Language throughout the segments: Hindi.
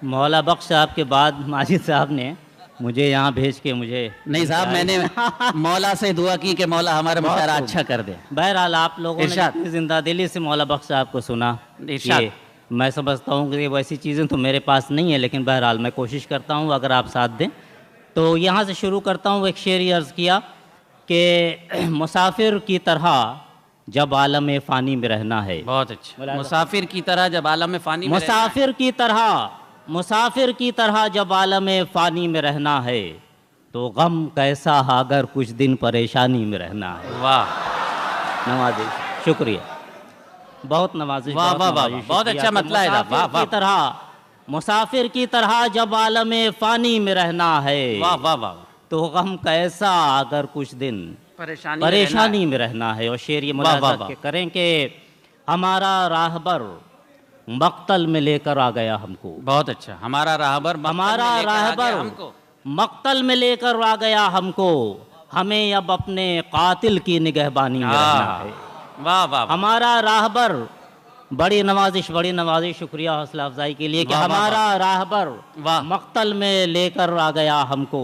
मौला बख्श साहब के बाद माजिद साहब ने मुझे यहाँ भेज के मुझे नहीं साहब, मैंने मौला से दुआ की कि मौला हमारा मुशायरा अच्छा कर दे। बहरहाल आप लोगों ने इरशाद। जितनी जिंदा दिली से मौला बख्श साहब को सुना, इरशाद। ये मैं समझता हूँ कि वैसी चीज़ें तो मेरे पास नहीं है, लेकिन बहरहाल मैं कोशिश करता हूँ अगर आप साथ दें। तो यहाँ से शुरू करता हूँ। एक शेर ही अर्ज़ किया कि मुसाफिर की तरह जब आलम फ़ानी में रहना है। बहुत अच्छा। मुसाफिर की तरह जब आलम फ़ानी में मुसाफिर की तरह जब आलम फ़ानी में रहना है, तो गम कैसा अगर कुछ दिन परेशानी में रहना है। वाह नवाज़िश, शुक्रिया, बहुत नवाज़िश। वाह वाह वाह, बहुत अच्छा मतलब है। वाह वाह, मुसाफिर की तरह जब आलम फ़ानी में रहना है, वाह वाह वाह, तो गम कैसा अगर कुछ दिन परेशानी में रहना है। और शेर ये मुलाज़ा करें कि हमारा राहबर मक्तल में लेकर आ गया हमको। बहुत अच्छा। हमारा राहबर मक्तल में लेकर आ गया हमको, हमें अब अपने कातिल की निगहबानी में रहना है। वाह वाह, हमारा राहबर, बड़ी नवाजिश, शुक्रिया हौसला अफजाई के लिए कि हमारा राहबर मक्तल में लेकर आ गया हमको,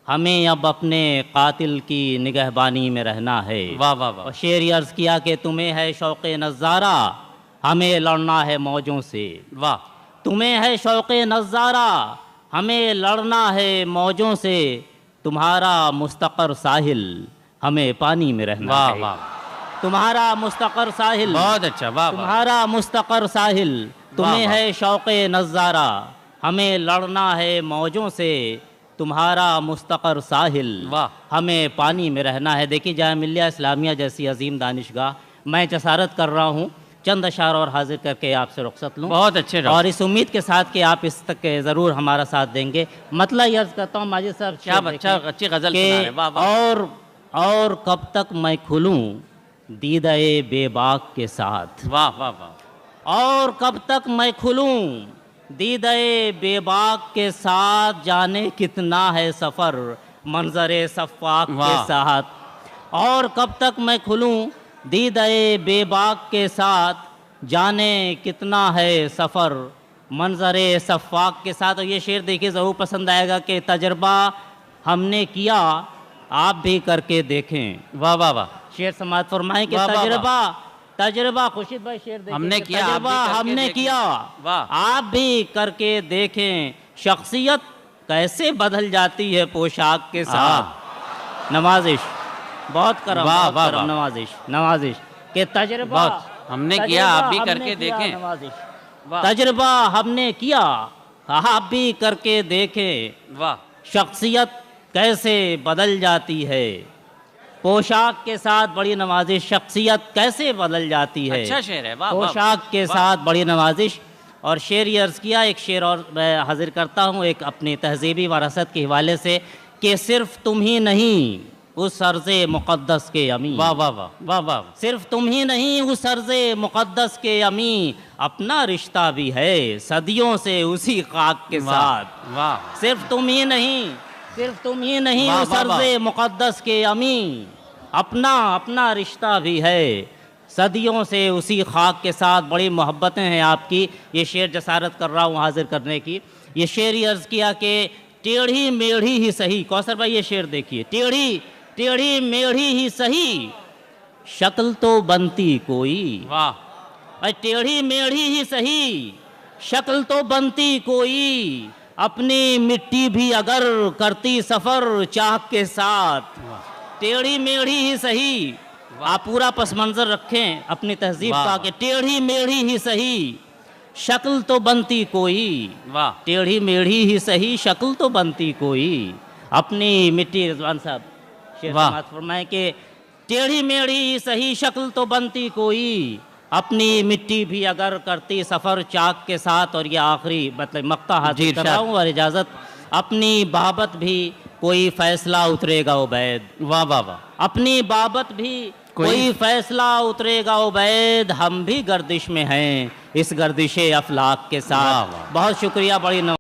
हमें अब अपने कातिल की निगहबानी में रहना है। वाह वाह वाह। और शेर अर्ज़ किया कि तुम्हें है शौक़े नज़ारा, हमें लड़ना है मौजों से। वाह। तुम्हें है शौक़े नज़ारा, हमें लड़ना है मौजों से, तुम्हारा मुस्तक़र साहिल, हमें पानी में रहना है। वाह। तुम्हारा मुस्तक़र साहिल, बहुत अच्छा। वाह। तुम्हारा मुस्तक़र साहिल, तुम्हें है शौक़े नज़ारा, हमें लड़ना है मौजों से, तुम्हारा मुस्तक़र साहिल, वाह, हमें पानी में रहना है। देखिए जामिया मिल्लिया इस्लामिया जैसी अजीम दानिशगाह, मैं जसारत कर रहा हूँ चंद अशार और हाजिर करके आपसे रुखसत लूँ। बहुत अच्छे। और इस उम्मीद के साथ कि आप इस तक ज़रूर हमारा साथ देंगे। मतलब ये अर्ज़ करता हूँ माजिद साहब, क्या अच्छा, अच्छी गज़ल सुना रहे। वाह वाह। और कब तक मैं खुलूँ दीदाए बेबाक के साथ। वाह वाह वाह। और कब तक मैं खुलूँ दीदाए बेबाक के साथ, जाने कितना है सफ़र मंजरे सफ़ाक के साथ। और कब तक मैं खुलूँ दीदाए बेबाक के साथ, जाने कितना है सफ़र मंजरे सफ़ाक के साथ। और ये शेर देखिए ज़रूर पसंद आएगा कि तजर्बा हमने किया, आप भी करके देखें। वाह वाह वाह। शेर समाअत फरमाएं कि तजर्बा खुर्शीद भाई शेर देखिए, हमने किया, हमने किया, आप भी करके देखें। शख्सियत कैसे बदल जाती है पोशाक के साथ। नवाजिश, बहुत करम, नवाजिश के तजर्बा हमने किया, आप भी करके देखें। तजर्बा हमने किया, आप भी करके देखें। वाह। शख्सियत कैसे बदल जाती है पोशाक के साथ। बड़ी नवाजिश, शख्सियत कैसे बदल जाती है। अच्छा शेर है। वाह। पोशाक के साथ, बड़ी नवाजिश। और शेर ये अर्ज़ किया, एक शेर और मैं हाजिर करता हूँ एक अपनी तहज़ीबी वरासत के हवाले से, कि सिर्फ तुम ही नहीं उस अर्ज़े मुक़द्दस के अमी। वाह वाह वाह वाह वाह। सिर्फ तुम ही नहीं उस अर्ज़े मुक़द्दस के अमी, अपना रिश्ता भी है सदियों से उसी खाक के साथ। वाह। सिर्फ तुम ही नहीं उस अर्ज़े मुक़द्दस के अमी, अपना रिश्ता भी है सदियों से उसी खाक के साथ। बड़ी मोहब्बतें हैं आपकी। ये शेर जसारत कर रहा हूँ हाजिर करने की। ये शेर ही अर्ज़ किया कि टेढ़ी मेढ़ी ही सही। कौसर भाई ये शेर देखिए, टेढ़ी मेढ़ी ही सही, शक्ल तो बनती कोई। वाह। टेढ़ी मेढ़ी ही सही, शक्ल तो बनती कोई, अपनी मिट्टी भी अगर करती सफ़र चाक के साथ। टेढ़ी मेढ़ी ही सही, आप पूरा पस मंज़र रखें अपनी तहज़ीब का, कि टेढ़ी मेढ़ी ही सही, शक्ल तो बनती कोई। वाह। टेढ़ी मेढ़ी ही सही, शक्ल तो बनती कोई, अपनी मिट्टी। रिजवान साहब शेर समाअत फरमाएं कि टेढ़ी मेढ़ी ही सही, शक्ल तो बनती कोई, अपनी मिट्टी भी अगर करती सफ़र चाक के साथ। और ये आखिरी मतलब मक्ता हाजिर कर रहा हूँ और इजाज़त, अपनी बाबत भी कोई फ़ैसला उतरेगा उबैद। वाह वाह वाह। अपनी बाबत भी कोई फ़ैसला उतरेगा उबैद, हम भी गर्दिश में हैं इस गर्दिशे अफलाक के साथ। बहुत शुक्रिया, बड़ी